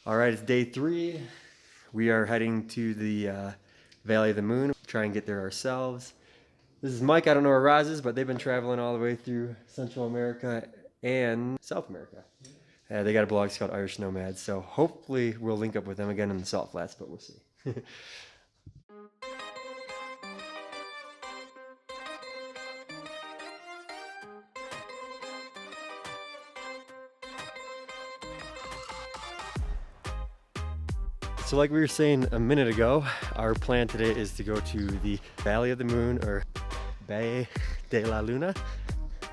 All right, it's day 3. We are heading to the Valley of the Moon. Try and get there ourselves. This is Mike. I don't know where Roz is, but they've been traveling all the way through Central America and South America. They got a blog called Irish Nomads, so hopefully we'll link up with them again in the Salt Flats, but we'll see. So like we were saying a minute ago, our plan today is to go to the Valley of the Moon, or Bahia de la Luna.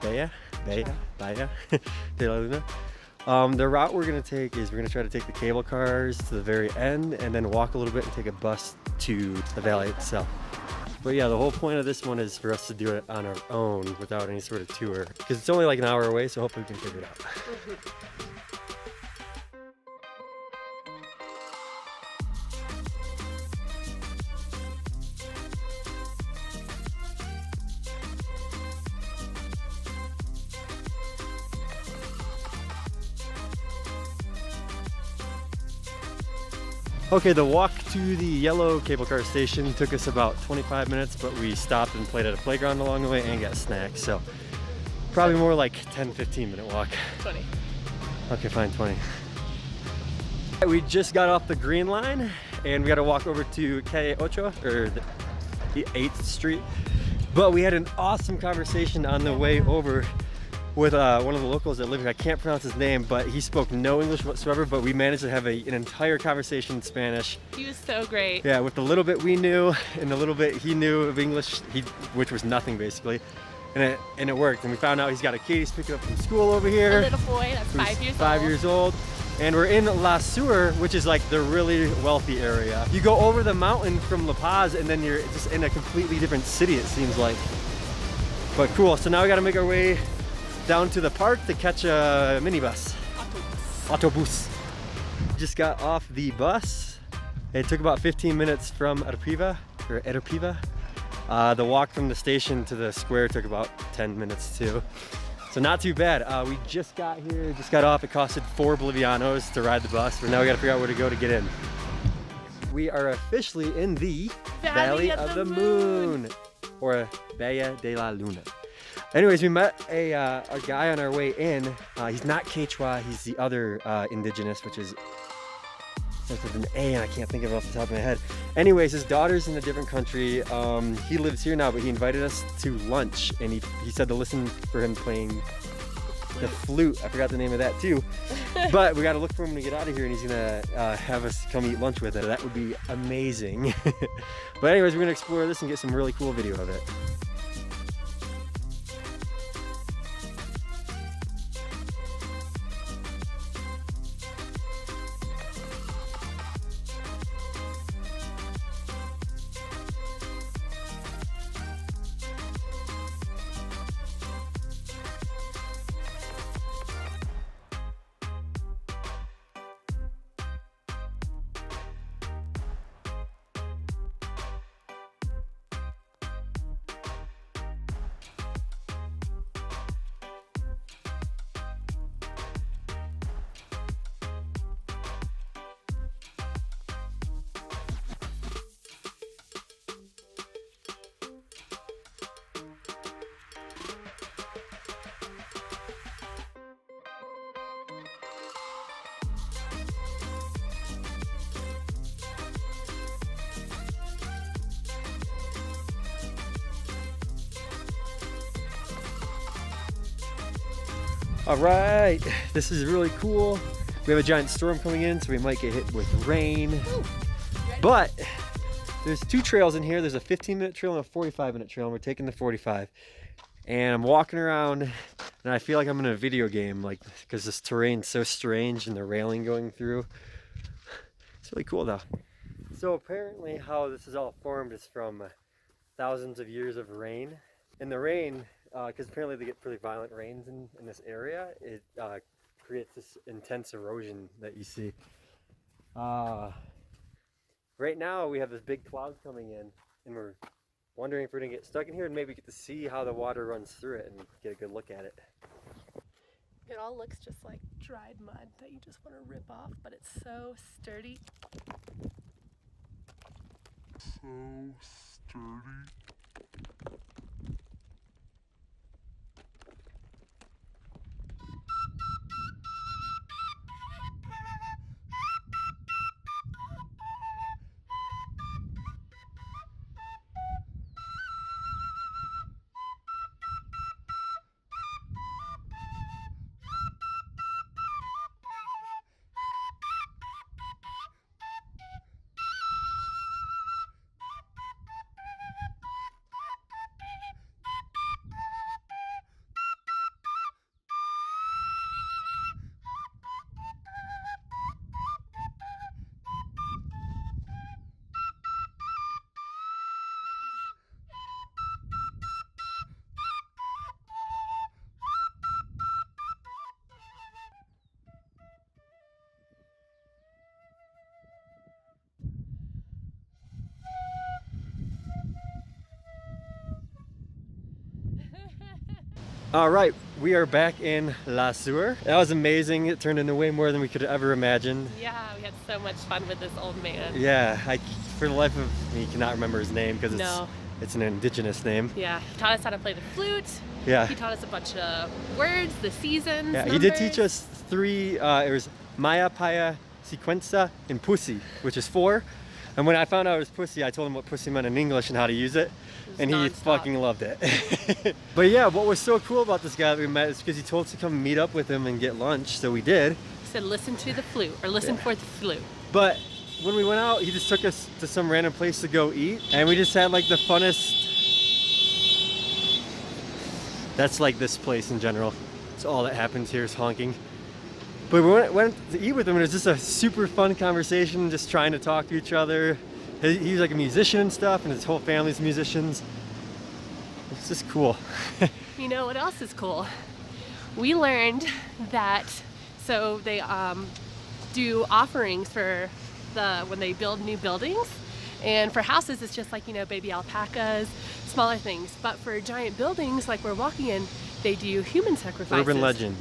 Bahia de la Luna. The route we're going to take is we're going to try to take the cable cars to the very end and then walk a little bit and take a bus to the valley itself. But yeah, the whole point of this one is for us to do it on our own without any sort of tour, because it's only like an hour away, so hopefully we can figure it out. Okay, the walk to the yellow cable car station took us about 25 minutes, but we stopped and played at a playground along the way and got snacks, so probably more like 10-15 minute walk. 20. Okay, fine, 20. We just got off the green line and we got to walk over to Calle Ocho, or the 8th Street, but we had an awesome conversation on the way over with one of the locals that live here. I can't pronounce his name, but he spoke no English whatsoever, but we managed to have an entire conversation in Spanish. He was so great. Yeah, with the little bit we knew and the little bit he knew of English, which was nothing basically, and it worked. And we found out he's got a kid he's picking up from school over here. A little boy that's 5 years old. 5 years old. And we're in La Sur, which is like the really wealthy area. You go over the mountain from La Paz and then you're just in a completely different city, it seems like. But cool, so now we gotta make our way down to the park to catch a minibus. Autobus. Just got off the bus. It took about 15 minutes from Arequipa. The walk from the station to the square took about 10 minutes too. So not too bad. We just got here, just got off. It costed 4 Bolivianos to ride the bus, but now we gotta figure out where to go to get in. We are officially in the Valley of the Moon, or Bahia de la Luna. Anyways, we met a guy on our way in. He's not Quechua, he's the other indigenous, which is starts with an A and I can't think of it off the top of my head. Anyways, his daughter's in a different country. He lives here now, but he invited us to lunch, and he said to listen for him playing the flute. I forgot the name of that too. But we gotta look for him to get out of here, and he's gonna have us come eat lunch with it. That would be amazing. But anyways, we're gonna explore this and get some really cool video of it. All right, this is really cool. We have a giant storm coming in, so we might get hit with rain. But there's 2 trails in here. There's a 15-minute trail and a 45-minute trail, and we're taking the 45. And I'm walking around, and I feel like I'm in a video game, like, because this terrain's so strange and the railing going through. It's really cool though. So apparently how this is all formed is from thousands of years of rain. And the rain, because apparently they get pretty violent rains in this area, it creates this intense erosion that you see. Right now we have this big cloud coming in, and we're wondering if we're gonna get stuck in here and maybe get to see how the water runs through it and get a good look at it. It all looks just like dried mud that you just want to rip off, but it's so sturdy. So sturdy. All right, we are back in La Sur. That was amazing. It turned into way more than we could ever imagine. Yeah, we had so much fun with this old man. Yeah, for the life of me, cannot remember his name because it's an indigenous name. Yeah, he taught us how to play the flute. Yeah. He taught us a bunch of words, the seasons, Yeah, numbers. he did teach us three, it was Maya, Paya, Sequenza, and Pussy, which is 4. And when I found out it was pussy, I told him what pussy meant in English and how to use it. And he fucking loved it. But yeah, what was so cool about this guy that we met is because he told us to come meet up with him and get lunch, so we did. He said, listen to the flute, or listen for the flute. But when we went out, he just took us to some random place to go eat, and we just had like the funnest. That's like this place in general. It's all that happens here is honking. But we went to eat with him, and it was just a super fun conversation, just trying to talk to each other. He was like a musician and stuff, and his whole family's musicians. It's just cool. You know what else is cool? We learned that, so they do offerings for when they build new buildings. And for houses, it's just like, you know, baby alpacas, smaller things. But for giant buildings like we're walking in, they do human sacrifices. Urban legend.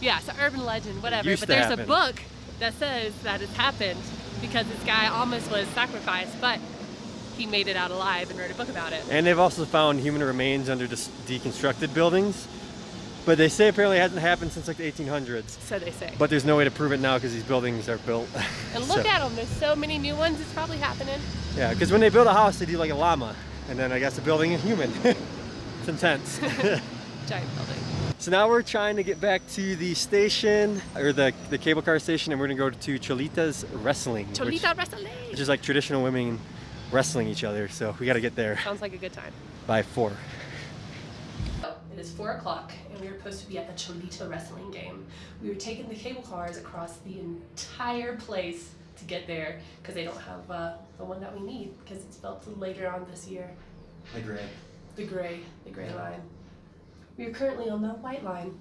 Yeah, it's an urban legend, whatever. Used But to there's happen. a book that says that it's happened because this guy almost was sacrificed, but he made it out alive and wrote a book about it. And they've also found human remains under deconstructed buildings. But they say apparently it hasn't happened since like the 1800s. So they say. But there's no way to prove it now because these buildings are built. And look at them, there's so many new ones, it's probably happening. Yeah, because when they build a house, they do like a llama. And then I guess the building is human. It's intense. Giant building. So now we're trying to get back to the station, or the cable car station, and we're gonna go to Cholitas Wrestling. Cholitas Wrestling! Which is like traditional women wrestling each other, so we gotta get there Sounds like a good time. by 4. It is 4 o'clock and we were supposed to be at the Cholitas Wrestling game. We were taking the cable cars across the entire place to get there because they don't have the one that we need because it's built later on this year. The gray. The gray line. We are currently on the white line.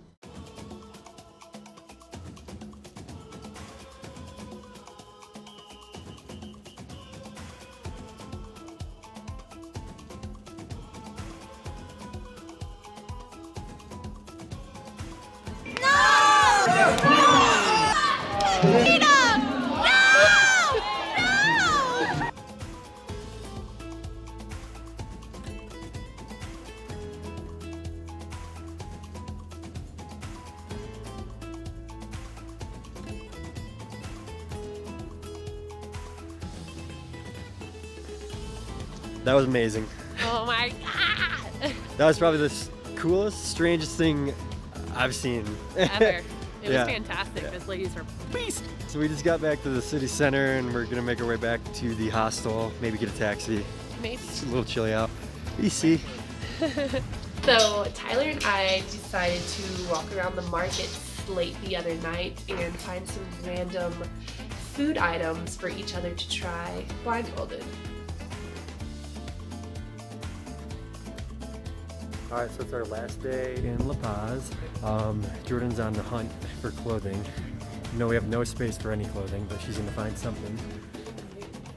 That was amazing. Oh my god! That was probably the coolest, strangest thing I've seen. Ever. It Yeah. was fantastic. Those ladies are beast. So we just got back to the city center and we're gonna make our way back to the hostel, maybe get a taxi. Maybe. It's a little chilly out. Easy. So Tyler and I decided to walk around the markets late the other night and find some random food items for each other to try blindfolded. All right, so it's our last day in La Paz. Jordan's on the hunt for clothing. No, we have no space for any clothing, but she's gonna find something.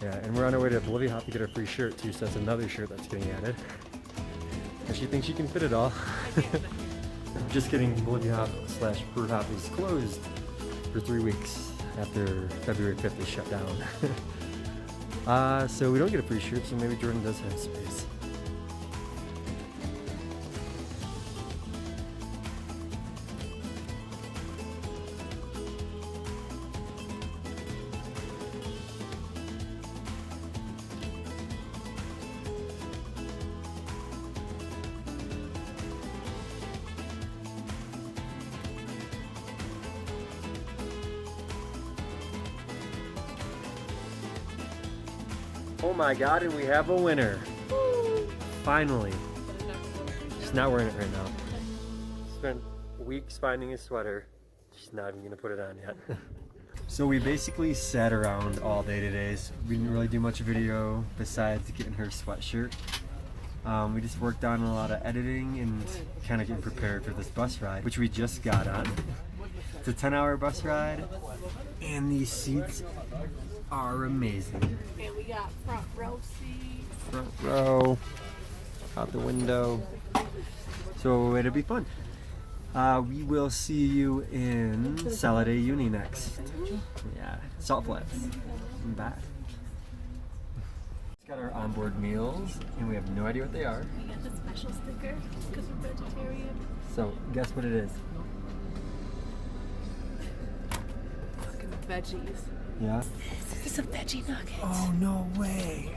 Yeah, and we're on our way to Bolivia Hop to get our free shirt too, so that's another shirt that's getting added. And she thinks she can fit it all. Just kidding, Bolivia Hop / Brew Hop is closed for 3 weeks after February 5th is shut down. So we don't get a free shirt, so maybe Jordan does have space. Oh my god, and we have a winner. Finally. She's not wearing it right now. Spent weeks finding a sweater. She's not even gonna put it on yet. So we basically sat around all day today. So we didn't really do much video besides getting her sweatshirt. We just worked on a lot of editing and kind of getting prepared for this bus ride, which we just got on. It's a 10-hour bus ride, and these seats are amazing. And we got front row seats. Front row, out the window. So it'll be fun. We will see you in Salade Uni next. Yeah, Salt Flats. I'm back. It's got our onboard meals, and we have no idea what they are. We got the special sticker because we're vegetarian. So guess what it is? Fucking veggies. Yeah? This is a veggie nugget. Oh, no way.